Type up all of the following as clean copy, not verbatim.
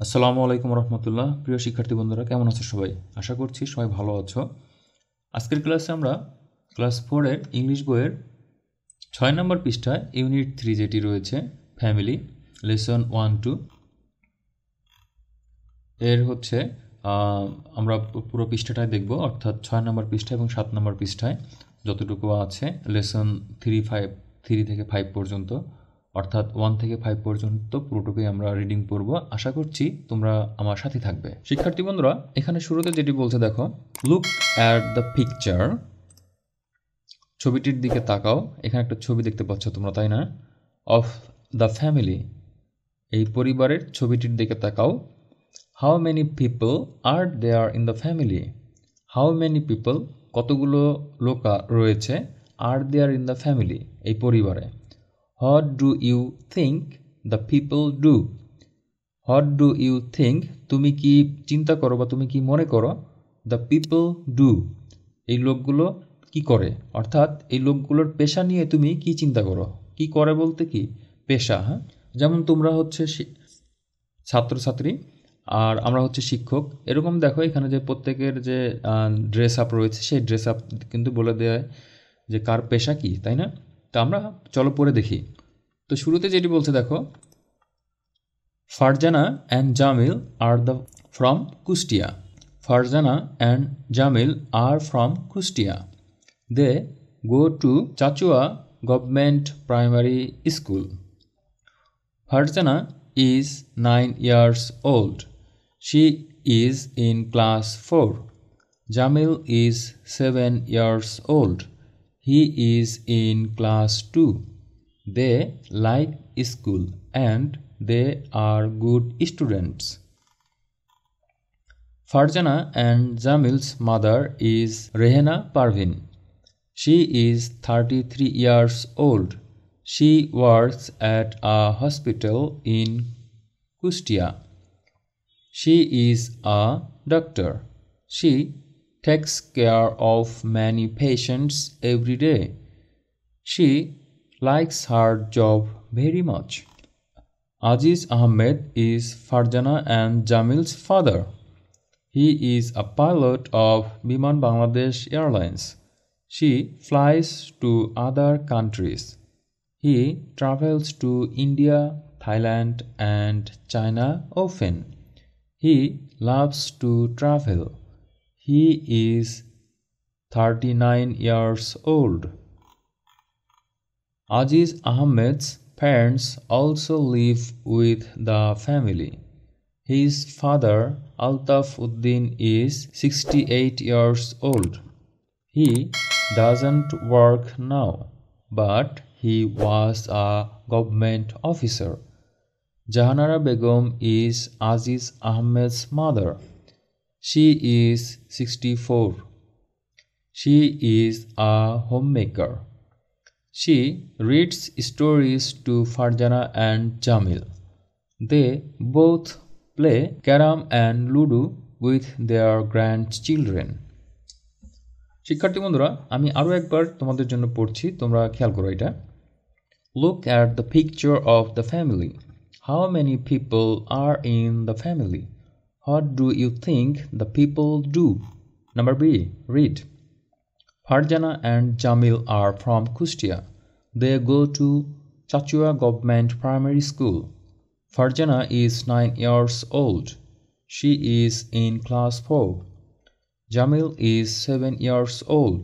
আসসালামু আলাইকুম রহমতুল্লাহ। প্রিয় শিক্ষার্থী বন্ধুরা, কেমন আছো সবাই? আশা করছি সবাই ভালো আছো। আজকের ক্লাসে আমরা ক্লাস 4-এর ইংলিশ বইয়ের 6 নম্বর পৃষ্ঠায় ইউনিট 3 যেটি রয়েছে ফ্যামিলি লেসন 1-2 এর হচ্ছে আমরা পুরো পৃষ্ঠাটায় দেখব, অর্থাৎ 6 নম্বর পৃষ্ঠা এবং 7 নম্বর পৃষ্ঠায় যতটুকু আছে লেসন 3 থেকে 5 পর্যন্ত, অর্থাৎ 1 থেকে 5 পর্যন্ত পুরোটুকুই আমরা রিডিং পড়ব। আশা করছি তোমরা আমার সাথে থাকবে। শিক্ষার্থী বন্ধুরা, এখানে শুরুতে যেটি বলছে দেখো, লুক অ্যাট দ্য পিকচার, ছবিটির দিকে তাকাও। এখানে একটা ছবি দেখতে পাচ্ছ তোমরা, তাই না? অফ দ্য ফ্যামিলি, এই পরিবারের ছবিটির দিকে তাকাও। How many people are there in the family, how many people কতগুলো লোক রয়েছে, are there in the family এই পরিবারে। What do you think the people do, what do you think তুমি কি চিন্তা করো বা তুমি কি মনে করো, দ্য পিপল ডু এই লোকগুলো কি করে, অর্থাৎ এই লোকগুলোর পেশা নিয়ে তুমি কি চিন্তা করো। কি করে বলতে কি পেশা, হ্যাঁ। যেমন তোমরা হচ্ছে ছাত্রছাত্রী আর আমরা হচ্ছে শিক্ষক, এরকম দেখো এখানে যে প্রত্যেকের যে ড্রেস আপ রয়েছে সেই ড্রেস আপ কিন্তু বলে দেয় যে কার পেশা কি, তাই না? তা আমরা চলো পড়ে দেখি। তো শুরুতে যেটি বলছে দেখো, Farzana and Jamil are from Kushtia, Farzana and Jamil are from Kushtia, they go to Chachua Government Primary School. Farjana is 9 years old. She is in class 4. Jamil is 7 years old. He is in class 2. They like school and they are good students. Farjana and Jamil's mother is Rehena Parvin. She is 33 years old. She works at a hospital in Kustia. She is a doctor. She takes care of many patients every day. She likes her job very much. Aziz Ahmed is Farjana and Jamil's father. He is a pilot of Biman Bangladesh Airlines. She flies to other countries. He travels to India, Thailand, and China often. He loves to travel. He is 39 years old. Aziz Ahmed's parents also live with the family. His father, Altaf Uddin, is 68 years old. He doesn't work now, but he was a government officer. Jahanara Begum is Aziz Ahmed's mother. She is 64. She is a homemaker. She reads stories to Farjana and Jamil. They both play carom and ludo with their grandchildren. শিক্ষার্থী বন্ধুরা, আমি আরও একবার তোমাদের জন্য পড়ছি, তোমরা খেয়াল করো এটা। Look at the picture of the family. How many people are in the family? What do you think the people do? Number B, read. Farjana and Jamil are from Kustia. They go to Chachua Government Primary School. Farjana is 9 years old. She is in class 4. Jamil is 7 years old.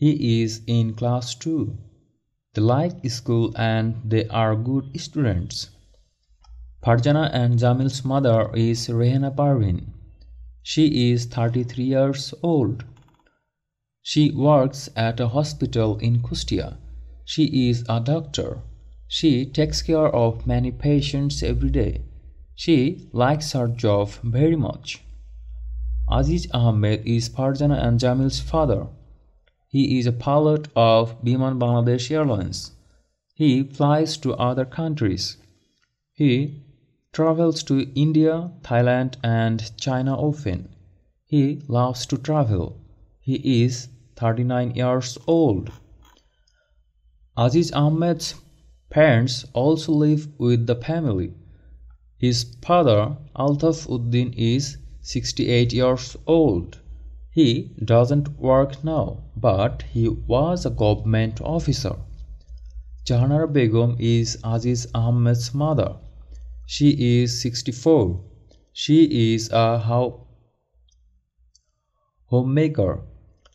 He is in class 2. They like school and they are good students. Farjana and Jamil's mother is Rehena Parvin. She is 33 years old. She works at a hospital in Kustia. She is a doctor. She takes care of many patients every day. She likes her job very much. Aziz Ahmed is Farjana and Jamil's father. He is a pilot of Biman Bangladesh Airlines. He flies to other countries. He travels to India, Thailand, and China often. He loves to travel. He is 39 years old. Aziz Ahmed's parents also live with the family. His father, Altaf Uddin, is 68 years old. He doesn't work now, but he was a government officer. Jahanara Begum is Aziz Ahmed's mother. She is 64. She is a homemaker.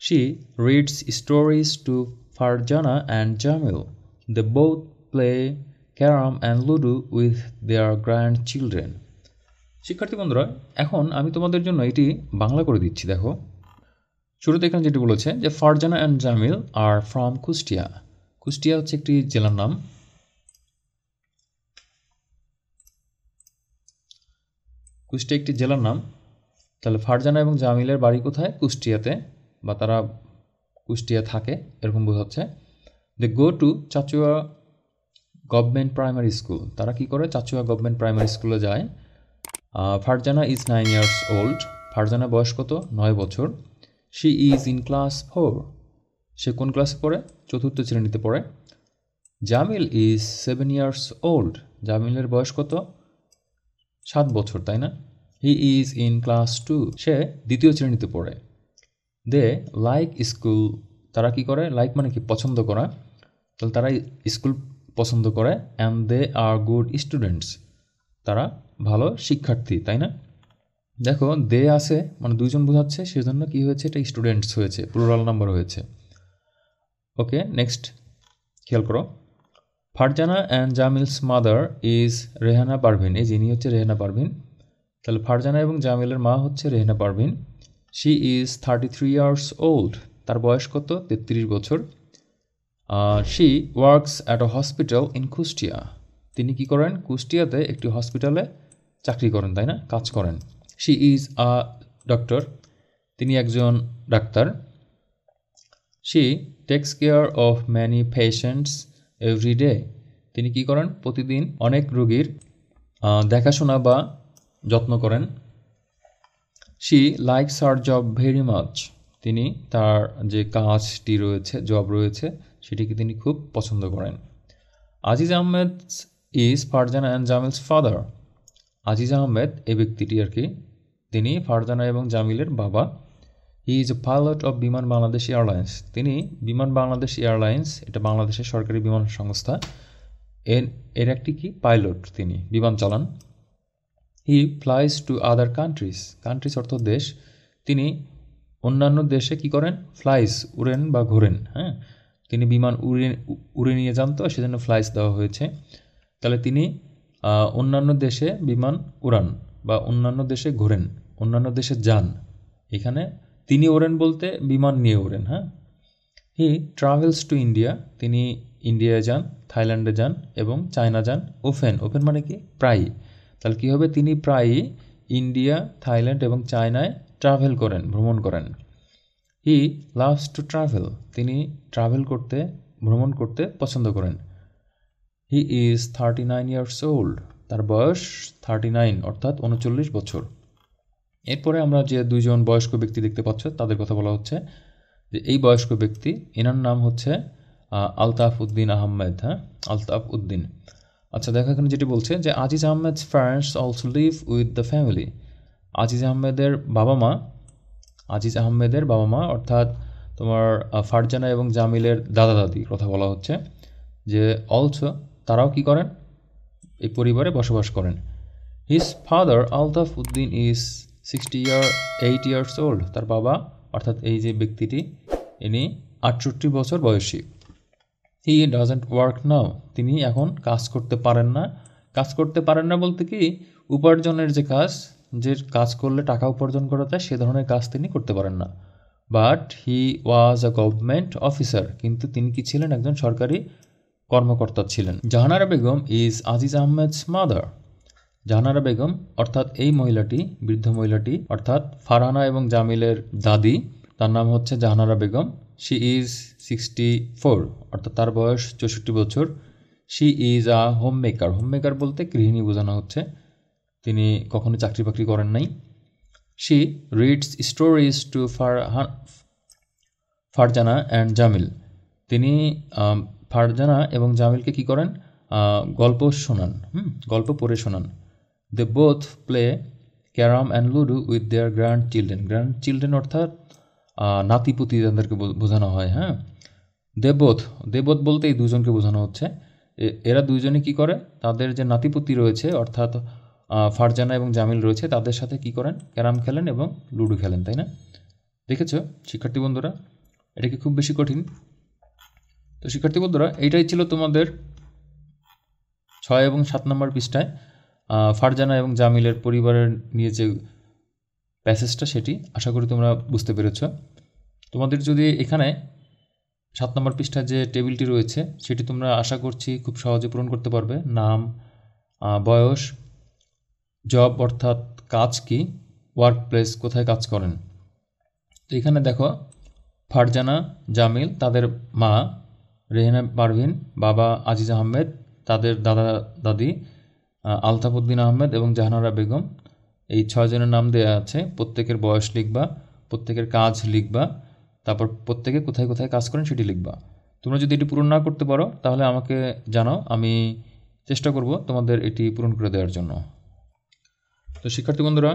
She reads stories to Farjana and Jamil. They both play carom and ludo with their grandchildren. শিক্ষার্থী বন্ধুরা, এখন আমি তোমাদের জন্য এটি বাংলা করে দিচ্ছি। দেখো, শুরুতে এখানে যেটি বলেছে যে Farzana and Jamil are from Kushtia. Kushtia হচ্ছে একটি জেলার নাম। কুষ্টিয়া একটি জেলার নাম। তাহলে ফারজানা এবং জামিলের বাড়ি কোথায়? কুষ্টিয়াতে, বা তারা কুষ্টিয়া থাকে এরকম বোঝাচ্ছে। They go to Chachua government primary school. তারা কি করে? চাচুয়া গভর্নমেন্ট প্রাইমারি স্কুলে যায়। Farzana is 9 years old. Farzana বয়স কত? 9 বছর। She is in class 4. সে কোন ক্লাসে পড়ে? চতুর্থ শ্রেণীতে পড়ে। Jamil is 7 years old. জামিলের বয়স কত? 7 বছর, তাই না? He is in class 2. সে দ্বিতীয় শ্রেণীতে পড়ে। They like school. তারা কি করে? লাইক মানে কি? পছন্দ করা। তাহলে তারা স্কুল পছন্দ করে। And they are good students. তারা ভালো শিক্ষার্থী, তাই না? দেখো, দে আছে মানে দুইজন বোঝাচ্ছে, সেজন্য কি হয়েছে? এটা স্টুডেন্টস হয়েছে, প্লুরাল নাম্বার হয়েছে। ওকে, নেক্সট খেয়াল করো। Farzana and Jamil's mother is Rehana Parvin. এই যিনি হচ্ছে রেহানা পারভিন। তাহলে ফারজানা এবং জামিলের মা হচ্ছে Rehana Parvin. She is 33 years old. তার বয়স কত? 33 বছর। She works at a hospital in Kushtia. তিনি কি করেন? কুষ্টিয়াতে একটি হসপিটালে চাকরি করেন, তাই না? কাজ করেন। She is a doctor. তিনি একজন ডাক্তার। She takes care of many patients every day. তিনি কি করেন? প্রতিদিন অনেক রোগীর দেখাশোনা বা যত্ন করেন। She likes her job very much. তিনি তার যে কাজটি রয়েছে, জব রয়েছে, সেটিকে তিনি খুব পছন্দ করেন। Aziz Ahmed is Farzana and Jamil's father. Aziz Ahmed এই ব্যক্তিটি আর কি, তিনি ফারজানা এবং জামিলের বাবা। He is a pilot of Biman Bangladesh airlines. তিনি বিমান বাংলাদেশ এয়ারলাইন্স, এটা বাংলাদেশের সরকারি বিমান সংস্থা, এর একটি কি পাইলট, তিনি বিমান চালান। He flies to other countries. Countries অর্থ দেশ। তিনি অন্যান্য দেশে কি করেন? ফ্লাইজ, উড়েন বা ঘোরেন। হ্যাঁ, তিনি বিমান উড়ে নিয়ে যান, তো সেজন্য ফ্লাইজ দেওয়া হয়েছে। তাহলে তিনি অন্যান্য দেশে বিমান উড়ান বা অন্যান্য দেশে ঘোরেন, অন্যান্য দেশে যান। এখানে তিনি ওড়েন বলতে বিমান নিয়ে ওড়েন। হ্যাঁ, হি ট্রাভেলস টু ইন্ডিয়া। তিনি ইন্ডিয়ায় যান, থাইল্যান্ডে যান এবং চায়না যান। ওফেন, ওফেন মানে কি? প্রায়ই। তাহলে কী হবে? তিনি প্রায়ই ইন্ডিয়া, থাইল্যান্ড এবং চায়নায় ট্রাভেল করেন, ভ্রমণ করেন। He loves to travel. তিনি ট্রাভেল করতে, ভ্রমণ করতে পছন্দ করেন। He is 39 years old. তার বয়স 39 অর্থাৎ 39 বছর। এরপরে আমরা যে দুইজন বয়স্ক ব্যক্তি দেখতে পাচ্ছ তাদের কথা বলা হচ্ছে, যে এই বয়স্ক ব্যক্তি, এনার নাম হচ্ছে আলতাফ উদ্দিন আহমেদ। হ্যাঁ, আলতাফ উদ্দিন। আচ্ছা, দেখো এখানে যেটি বলছে যে Aziz Ahmed's parents also live with the family. Aziz আহমেদের বাবা মা অর্থাৎ তোমার ফারজানা এবং জামিলের দাদা দাদি কথা বলা হচ্ছে, যে অলসো তারাও কি করেন? এই পরিবারে বসবাস করেন। His father Altaf Uddin is 68 years old. তার বাবা অর্থাৎ এই যে ব্যক্তিটি, ইনি 68 বছর বয়সী। হি ডাজন্ট ওয়ার্ক নাও। তিনি এখন কাজ করতে পারেন না। কাজ করতে পারেন না বলতে কি? উপার্জনের যে কাজ করলে টাকা উপার্জন করা যায়, সে ধরনের কাজ তিনি করতে পারেন না। But he was a government officer. কিন্তু তিনি কি ছিলেন? একজন সরকারি কর্মকর্তা ছিলেন। Jahanara Begum is Aziz Ahmed's mother. জাহানারা বেগম অর্থাৎ এই মহিলাটি, বৃদ্ধ মহিলাটি অর্থাৎ ফারহানা এবং জামিলের দাদি, তার নাম হচ্ছে জাহানারা বেগম। শি ইজ 64 অর্থাৎ তার বয়স 64 বছর। She is a home maker. Home maker বলতে গৃহিণী বোঝানো হচ্ছে, তিনি কখনো চাকরি বাকরি করেন নাই। She reads stories to Farzana and Jamil. তিনি ফারজানা এবং জামিলকে কি করেন? গল্প শোনান, গল্প পড়ে শোনান। They both play carrom and ludo with their grand children. Grand children অর্থাৎ নাতিপুতি যাদেরকে বোঝানো হয়। হ্যাঁ, দেবোধ বলতে এই দুজনকে বোঝানো হচ্ছে। এরা দুইজনে কি করে, তাদের যে নাতিপুতি রয়েছে অর্থাৎ ফারজানা এবং জামিল রয়েছে, তাদের সাথে কি করেন, ক্যারাম খেলেন এবং লুডো খেলেন, তাই না? দেখেছো শিক্ষার্থী বন্ধুরা, এটা কি খুব বেশি কঠিন? তো শিক্ষার্থী বন্ধুরা, এইটাই ছিল তোমাদের 6 এবং 7 নম্বর পৃষ্ঠায় ফারজানা এবং জামিলের পরিবারের নিয়ে যে প্যাসেজটা, সেটি আশা করি তোমরা বুঝতে পেরেছ। তোমাদের যদি এখানে 7 নম্বর পৃষ্ঠায় যে টেবিলটি রয়েছে সেটি তোমরা আশা করছি খুব সহজে পূরণ করতে পারবে। নাম, বয়স, জব অর্থাৎ কাজ কি, ওয়ার্ক প্লেস কোথায় কাজ করেন। তো এখানে দেখো, ফারজানা, জামিল, তাদের মা রেহেনা পারভিন, বাবা আজিজ আহমেদ, তাদের দাদা দাদি আলতাফ উদ্দিন আহমেদ এবং জাহানারা বেগম, এই 6 জনের নাম দেওয়া আছে। প্রত্যেকের বয়স লিখবা, প্রত্যেকের কাজ লিখবা, তারপর প্রত্যেকে কোথায় কোথায় কাজ করেন সেটি লিখবা। তোমরা যদি এটি পূরণ না করতে পারো তাহলে আমাকে জানাও, আমি চেষ্টা করব তোমাদের এটি পূরণ করে দেওয়ার জন্য। তো শিক্ষার্থী বন্ধুরা,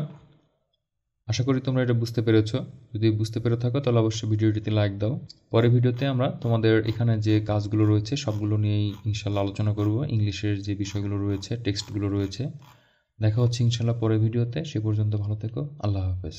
আশা করি তোমরা এটা বুঝতে পেরেছো। যদি বুঝতে পেরে থাকো তাহলে অবশ্যই ভিডিওটিতে লাইক দাও। পরের ভিডিওতে আমরা তোমাদের এখানে যে কাজগুলো রয়েছে সবগুলো নিয়েই ইনশাল্লাহ আলোচনা করব। ইংলিশের যে বিষয়গুলো রয়েছে, টেক্সটগুলো রয়েছে। দেখা হচ্ছে ইনশাল্লাহ পরের ভিডিওতে। সে পর্যন্ত ভালো থেকো। আল্লাহ হাফেজ।